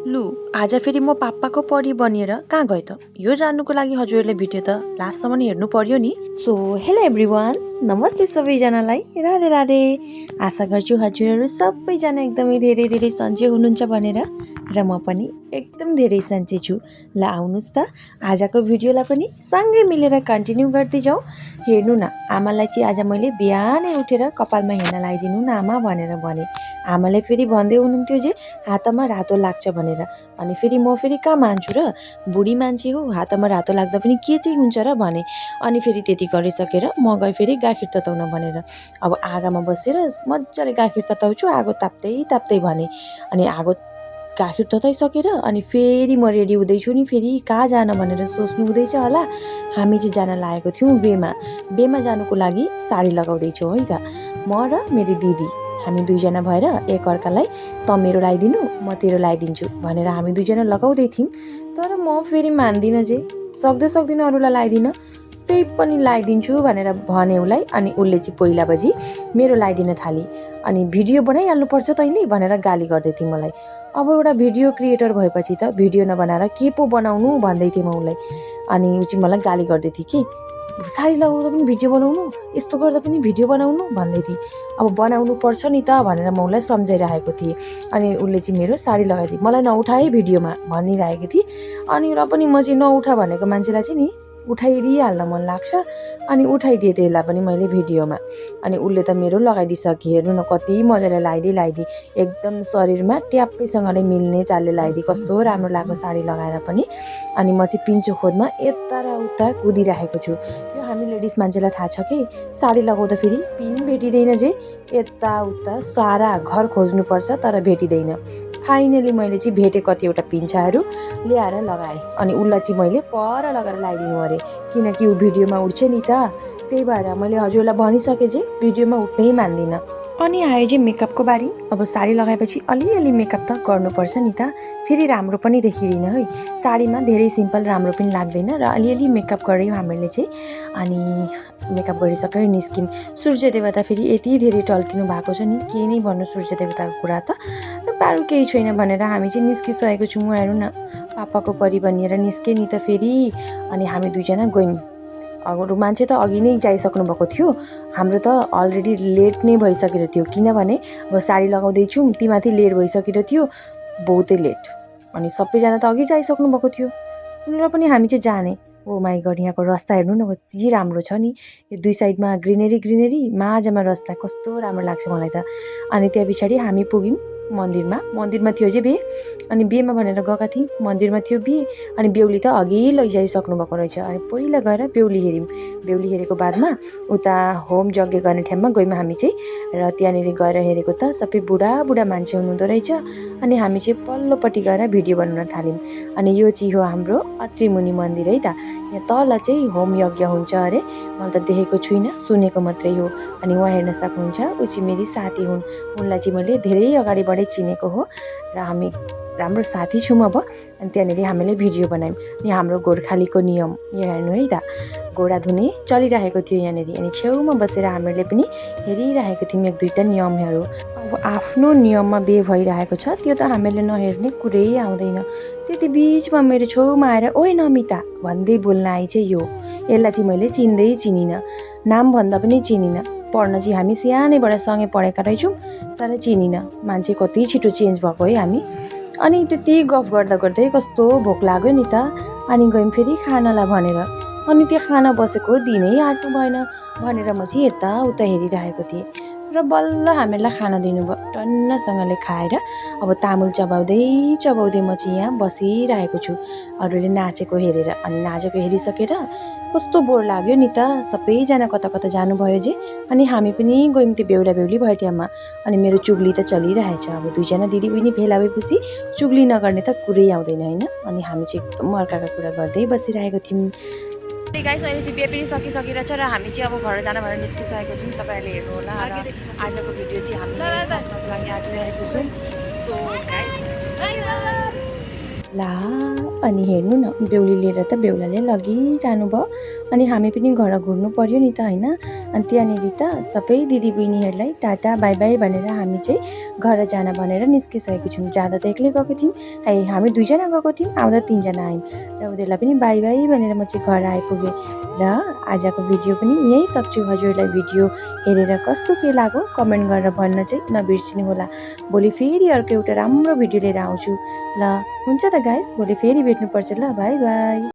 लु आज फेरि म पापाको परी बनिएर कहाँ गएँ त? यो जान्नुको लागि हजुरहरूले भिडियो त लास्टसम्म हेर्नु पर्यो नि। सो हेलो एभ्रिवान, नमस्ते सबैजनालाई, राधे राधे। आशा गर्छु हजुरहरू सबैजना एकदमै धेरै धेरै सन्चै हुनुहुन्छ भनेर, र म पनि एकदम धेरै सन्चै छु। ल आउनुहोस् त आजको भिडियोलाई पनि सँगै मिलेर कन्टिन्यू गर्दै जाउँ। हेर्नु न, आमालाई चाहिँ आज मैले बिहानै उठेर कपालमा हिँड्न लगाइदिनु न आमा भनेर भने। आमाले फेरि भन्दै हुनुहुन्थ्यो जे हातमा रातो लाग्छ भनेर। अनि फेरि म फेरि कहाँ मान्छु र, बुढी मान्छे हो, हातमा रातो लाग्दा पनि के चाहिँ हुन्छ र भने। अनि फेरि त्यति गरिसकेर म गएँ फेरि गाखिर तताउन भनेर। अब आगोमा बसेर मजाले गाखिर तताउँछु, आगो ताप्दै ताप्दै भने। अनि आगो गाखिर तताइसकेर अनि फेरि म रेडी हुँदैछु नि, फेरि कहाँ जान भनेर सोच्नु हुँदैछ होला। हामी चाहिँ जान लागेको थियौँ बेमा जानुको लागि साडी लगाउँदैछौँ है त, म र मेरो दिदी। हामी दुईजना भएर एकअर्कालाई त मेरो लगाइदिनु म तेरो लगाइदिन्छु भनेर हामी दुईजना लगाउँदै थियौँ। तर म फेरि मान्दिनँ जे, सक्दिनँ अरूलाई लगाइदिन, त्यही पनि लगाइदिन्छु भनेर भने उसलाई। अनि उसले चाहिँ पहिला बजी मेरो लगाइदिन थाली। अनि भिडियो बनाइहाल्नुपर्छ तैँले भनेर गाली गर्दै थिएँ मलाई। अब एउटा भिडियो क्रिएटर भएपछि त भिडियो नबनाएर के पो बनाउनु भन्दै थिएँ म उसलाई। अनि ऊ चाहिँ मलाई गाली गर्दै थियो कि साडी लगाउँदा पनि भिडियो बनाउनु, यस्तो गर्दा पनि भिडियो बनाउनु भन्दै थिएँ। अब बनाउनु पर्छ नि त भनेर म उसलाई सम्झाइरहेको थिएँ। अनि उसले चाहिँ मेरो साडी लगाइदिए, मलाई नउठाए भिडियोमा भनिरहेको थिएँ। अनि र पनि म चाहिँ नउठा भनेको मान्छेलाई चाहिँ नि उठाइदिइहाल्न मन लाग्छ। अनि उठाइदिएँ त्यसलाई पनि मैले भिडियोमा। अनि उसले त मेरो लगाइदिइसके, हेर्नु न कति मजाले लगाइदिए एकदम शरीरमा ट्याप्पैसँगले मिल्ने चालले लगाइदिए, कस्तो राम्रो लाग्यो साडी लगाएर पनि। अनि म चाहिँ पिन्चो खोज्न यता र उता कुदिरहेको छु। यो हामी लेडिज मान्छेलाई थाहा छ कि साडी लगाउँदा फेरि पिन भेटिँदैन जे, यताउता सारा घर खोज्नुपर्छ तर भेटिँदैन। फाइनली मैले चाहिँ भेटेँ कतिवटा पिन्छाहरू ल्याएर लगाएँ। अनि उसलाई चाहिँ मैले पर लगाएर लगाइदिनु अरे, किनकि ऊ भिडियोमा उठ्छ नि त, त्यही भएर मैले हजुरलाई भनिसकेँ जे भिडियोमा उठ्नै मान्दिनँ। अनि आयो चाहिँ मेकअपको बारी। अब साडी लगाएपछि अलिअलि मेकअप त गर्नुपर्छ नि त, फेरि राम्रो पनि देखिँदैन है। साडीमा धेरै सिम्पल राम्रो पनि लाग्दैन, र अलिअलि मेकअप गऱ्यौँ हामीले चाहिँ। अनि मेकअप गरिसकेर निस्क्यौँ। सूर्य देवता फेरि यति धेरै टल्किनु भएको छ नि, के नै भन्नु सूर्य देवताको कुरा त, अरू केही छैन भनेर हामी चाहिँ निस्किसकेको छौँ। हेर्नु न, पापाको परी बनिएर निस्केँ नि त फेरि। अनि हामी दुईजना गयौँ। अरू मान्छे त अघि नै जाइसक्नु भएको थियो, हाम्रो त अलरेडी लेट नै भइसकेको थियो, किनभने अब साडी लगाउँदैछौँ तीमाथि लेट भइसकेको थियो, बहुतै लेट। अनि सबैजना त अघि जाइसक्नु भएको थियो, र पनि हामी चाहिँ जाने। ओ माई गड, यहाँको रस्ता हेर्नु न कति राम्रो छ नि, यो दुई साइडमा ग्रिनेरी माझमा रस्ता, कस्तो राम्रो लाग्छ मलाई त। अनि त्यहाँ पछाडि हामी पुग्यौँ मन्दिरमा थियो जे बिहे। अनि बिहेमा भनेर गएका थियौँ, मन्दिरमा थियो बिहे। अनि बेहुली त अघि लैजाइसक्नु भएको रहेछ। अनि पहिला गएर बेहुली हेऱ्यौँ, बेहुली हेरेको बादमा उता होम यज्ञ गर्ने ठाउँमा गयौँ हामी चाहिँ। र त्यहाँनिर गएर हेरेको त सबै बुढा मान्छे हुनुहुँदो रहेछ। अनि हामी चाहिँ पल्लोपट्टि गएर भिडियो बनाउन थाल्यौँ। अनि यो चाहिँ हो हाम्रो अत्रिमुनि मन्दिर है त, यहाँ तल चाहिँ होम यज्ञ हुन्छ अरे, मैले त देखेको छुइनँ, सुनेको मात्रै हो। अनि उहाँ हेर्न सक्नुहुन्छ, ऊ चाहिँ मेरी साथी हुन्। उनलाई चाहिँ मैले धेरै अगाडिबाटै चिनेको हो, र हामी राम्रो साथी छौँ अब। अनि त्यहाँनिर हामीले भिडियो बनायौँ। अनि हाम्रो गोर्खालीको नियम यहाँ हेर्नु है त, घोडा धुने चलिरहेको थियो यहाँनिर। अनि छेउमा बसेर हामीले पनि हेरिरहेको थियौँ एक दुईवटा नियमहरू। अब आफ्नो नियममा बिहे भइरहेको छ, त्यो त हामीले नहेर्ने कुरै आउँदैन। त्यति बिचमा मेरो छेउमा आएर ओए नमिता भन्दै बोल्न आइ चाहिँ यो, यसलाई चाहिँ मैले चिनिनँ, नाम भन्दा पनि चिनिनँ। पढ्न चाहिँ हामी सानैबाट सँगै पढेका रहेछौँ, तर चिनिनँ। मान्छे कति छिटो चेन्ज भएको है हामी। अनि त्यति गफ गर्दै कस्तो भोक लाग्यो नि त। अनि गयौँ फेरि खानालाई भनेर। अनि त्यो खाना बसेको दिनै आँट्नु भएन भनेर म चाहिँ यताउता हेरिरहेको थिएँ, र बल्ल हामीलाई खाना दिनुभयो। टन्नसँगले खाएर अब तामुल चबाउँदै म चाहिँ यहाँ बसिरहेको छु अरूले नाचेको हेरेर। अनि नाचेको हेरिसकेर कस्तो बोर लाग्यो नि त, सबैजना कता जानुभयो जे। अनि हामी पनि गयौँ त्यो बेहुली भयो ठाउँमा। अनि मेरो चुग्ली त चलिरहेछ, अब दुईजना दिदीबहिनी भेला भएपछि चुग्ली नगर्ने त कुरै आउँदैन होइन। अनि हामी चाहिँ एकदम अर्काका कुरा गर्दै बसिरहेको थियौँ। गाइस, अहिले चाहिँ बिहे पनि सकिसकेर छ, र हामी चाहिँ अब घर जान भनेर निस्किसकेको छौँ। तपाईँहरूले हेर्नु होला, र आजको भिडियो चाहिँ हामीले सक्नको लागि आइरहेको छौँ। सो गाइस ला, अनि हेर्नु न, बेहुली लिएर त बेहुलाले लगिजानुभयो। अनि हामी पनि घर घुर्नु पर्यो नि त होइन। अनि त्यहाँनिर त सबै दिदीबहिनीहरूलाई टाटा बाई बाई भनेर हामी चाहिँ घर जान भनेर निस्किसकेको छौँ। जाँदा त एक्लै गएको थियौँ, हामी 2जना गएको थियौँ, आउँदा 3जना आयौँ र उनीहरूलाई पनि बाई बाई भनेर म चाहिँ घर आइपुगेँ। र आजको भिडियो पनि यहीँ सक्छु। हजुरलाई भिडियो हेरेर कस्तो के लाग्यो कमेन्ट गरेर भन्न चाहिँ नबिर्सिनु होला। भोलि फेरि अर्को एउटा राम्रो भिडियो लिएर आउँछु। ल हुन्छ त गाइस, भोलि फेरि भेट्नुपर्छ। ल बाई बाई।